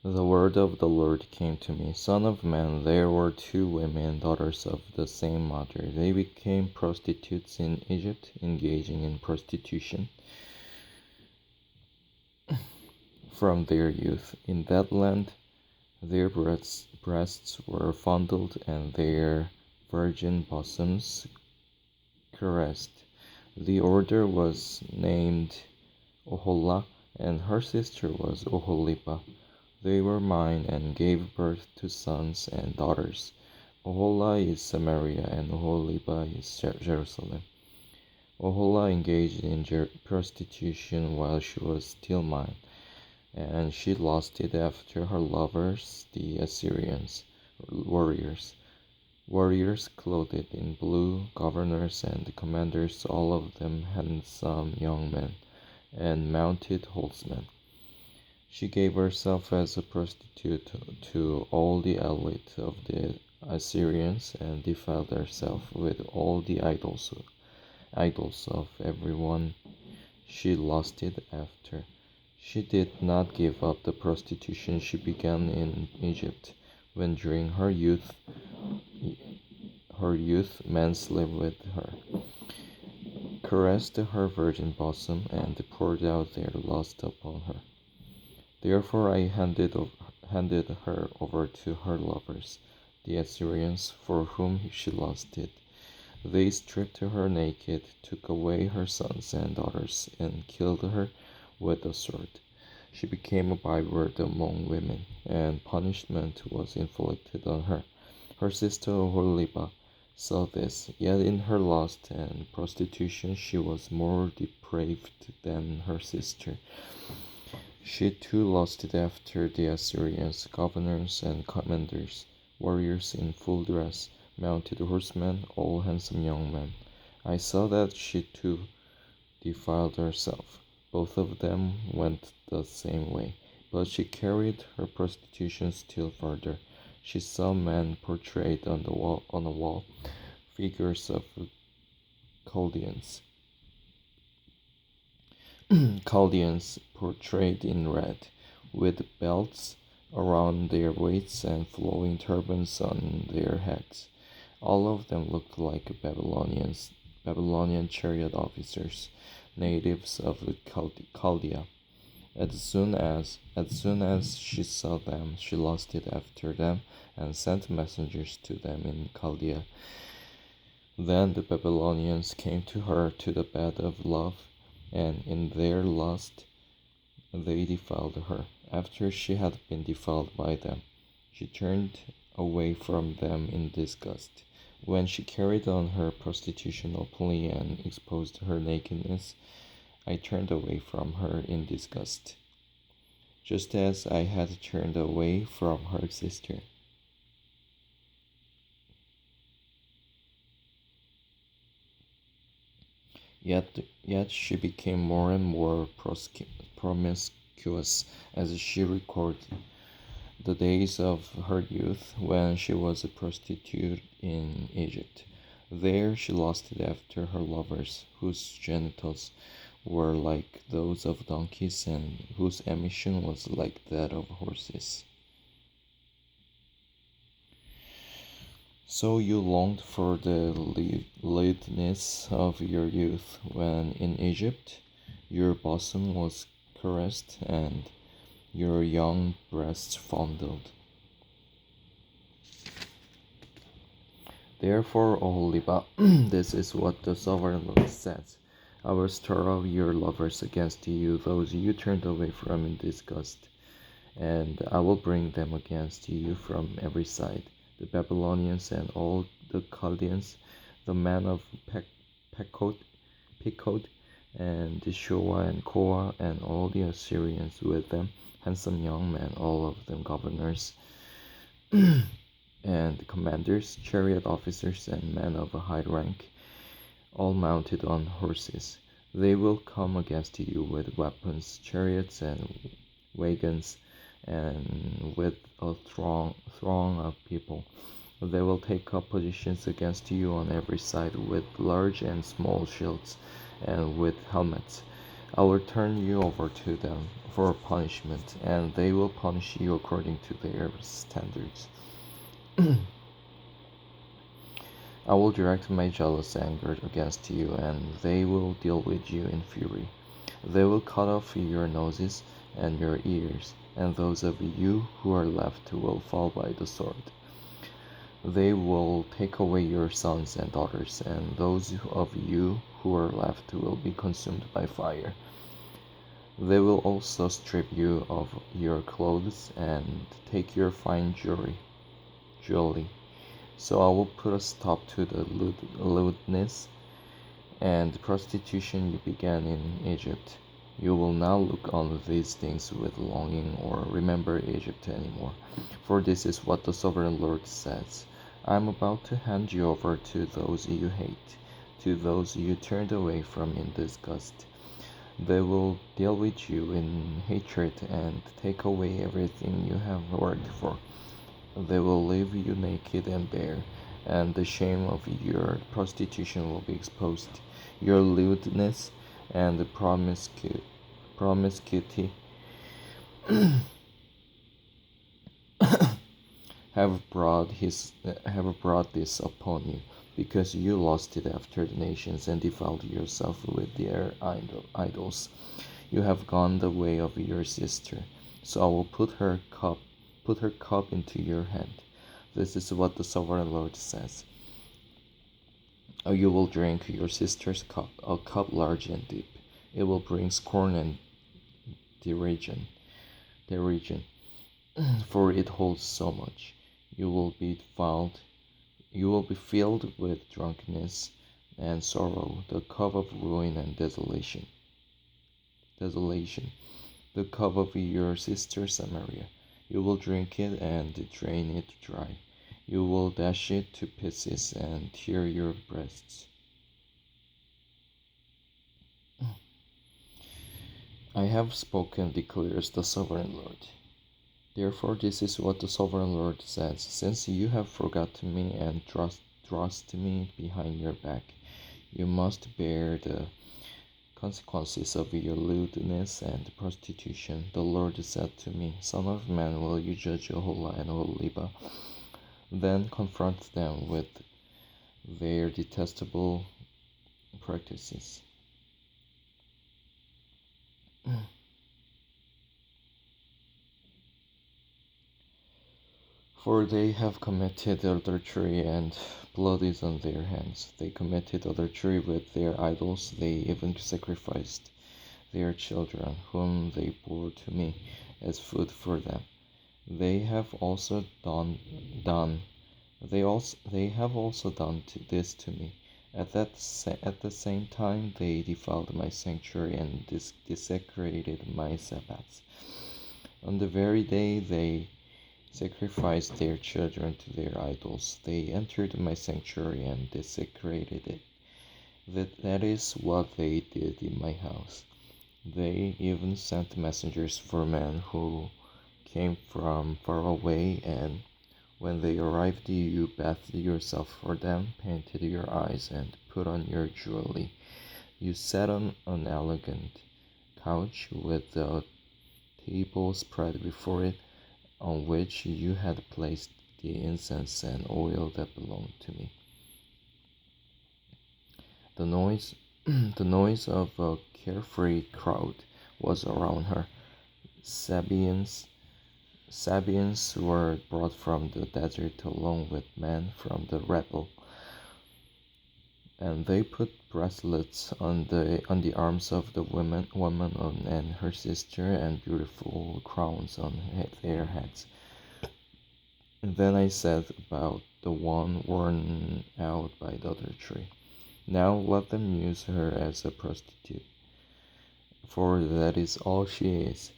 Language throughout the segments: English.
The word of the Lord came to me, Son of man, there were two women, daughters of the same mother. They became prostitutes in Egypt, engaging in prostitution from their youth. In that land, their breasts were fondled and their virgin bosoms caressed. The older was named Oholah, and her sister was Oholibah. They were mine and gave birth to sons and daughters. Oholah is Samaria, and Oholibah is Jerusalem. Oholah engaged in prostitution while she was still mine, and she lusted after her lovers, the Assyrians, warriors. Warriors clothed in blue, governors and commanders, all of them handsome young men, and mounted horsemen. She gave herself as a prostitute to all the elite of the Assyrians, and defiled herself with all the idols of everyone she lusted after. She did not give up the prostitution she began in Egypt, when during her youth men slept with her, caressed her virgin bosom, and poured out their lust upon her. Therefore I handed her over to her lovers, the Assyrians, for whom she lusted. They stripped her naked, took away her sons and daughters, and killed her with the sword. She became a byword among women, and punishment was inflicted on her. Her sister Oholibah saw this, yet in her lust and prostitution she was more depraved than her sister. She too lusted after the Assyrians, governors and commanders, warriors in full dress, mounted horsemen, all handsome young men. I saw that she too defiled herself. Both of them went the same way, but she carried her prostitution still further. She saw men portrayed on the wall, figures of Chaldeans. Chaldeans portrayed in red, with belts around their waists and flowing turbans on their heads. All of them looked like Babylonian chariot officers, natives of Chaldea. As soon as she saw them, she lusted after them and sent messengers to them in Chaldea. Then the Babylonians came to her to the bed of love, and in their lust they defiled her. After she had been defiled by them, she turned away from them in disgust. When she carried on her prostitution openly and exposed her nakedness, I turned away from her in disgust, just as I had turned away from her sister. Yet she became more and more promiscuous as she recorded the days of her youth when she was a prostitute in Egypt. There she lusted after her lovers, whose genitals were like those of donkeys and whose emission was like that of horses. So you longed for the lewdness of your youth when in Egypt your bosom was caressed and your young breasts fondled. Therefore, O Oholibah, this is what the sovereign Lord says. I will stir up your lovers against you, those you turned away from in disgust, and I will bring them against you from every side, the Babylonians and all the Chaldeans, the men of Pekod, and Shoa and Koa, and all the Assyrians with them, handsome young men, all of them governors and commanders, chariot officers, and men of a high rank, all mounted on horses. They will come against you with weapons, chariots, and wagons, and with a throng of people. They will take up positions against you on every side with large and small shields and with helmets. I will turn you over to them for punishment, and they will punish you according to their standards. I will direct my jealous anger against you, and they will deal with you in fury. They will cut off your noses and your ears, and those of you who are left will fall by the sword. They will take away your sons and daughters, and those of you who are left will be consumed by fire. They will also strip you of your clothes and take your fine jewelry. So I will put a stop to the lewdness and prostitution you began in Egypt. You will not look on these things with longing or remember Egypt anymore. For this is what the sovereign Lord says: I am about to hand you over to those you hate, to those you turned away from in disgust. They will deal with you in hatred and take away everything you have worked for. They will leave you naked and bare, and the shame of your prostitution will be exposed. Your lewdness and promiscuity have brought this upon you, because you lusted after the nations and defiled yourself with their idols. You have gone the way of your sister, so I will put her cup into your hand. This is what the sovereign Lord says. You will drink your sister's cup, a cup large and deep. It will bring scorn and derision, for it holds so much. You will be filled with drunkenness and sorrow, the cup of ruin and desolation. The cup of your sister Samaria. You will drink it and drain it dry. You will dash it to pieces and tear your breasts. I have spoken, declares the sovereign Lord. Therefore, this is what the sovereign Lord says: since you have forgotten me and thrust me behind your back, you must bear the consequences of your lewdness and prostitution. The Lord said to me, Son of man, will you judge Oholah and Oholiba? Then confront them with their detestable practices. For they have committed adultery, and blood is on their hands. They committed adultery with their idols. They even sacrificed their children, whom they bore to me, as food for them. They have also done this to me. At the same time, they defiled my sanctuary and desecrated my Sabbaths. On the very day they sacrificed their children to their idols, they entered my sanctuary and desecrated it. That is what they did in my house. They even sent messengers for men who came from far away, and when they arrived, you bathed yourself for them, painted your eyes, and put on your jewelry. You sat on an elegant couch with a table spread before it, on which you had placed the incense and oil that belonged to me. The noise, the noise of a carefree crowd was around her. Sabeans were brought from the desert along with men from the rebel, and they put bracelets on the arms of the woman and her sister, and beautiful crowns on their heads. And then I said about the one worn out by adultery, now let them use her as a prostitute, for that is all she is.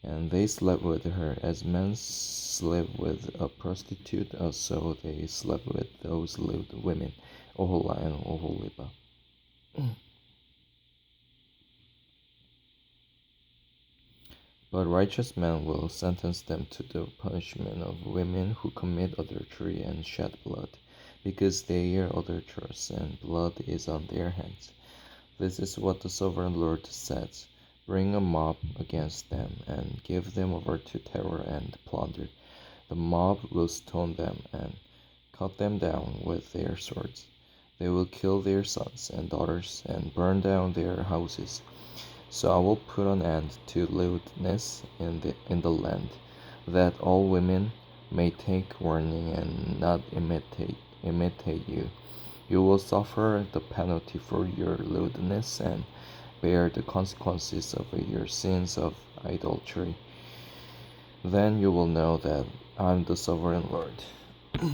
And they slept with her as men sleep with a prostitute, so they slept with those lewd women, Oholah and Oholiba. But righteous men will sentence them to the punishment of women who commit adultery and shed blood, because they are adulterers and blood is on their hands. This is what the sovereign Lord says: bring a mob against them, and give them over to terror and plunder. The mob will stone them and cut them down with their swords. They will kill their sons and daughters and burn down their houses. So I will put an end to lewdness in the land, that all women may take warning and not imitate you. You will suffer the penalty for your lewdness and bear the consequences of your sins of idolatry. Then you will know that I am the sovereign Lord.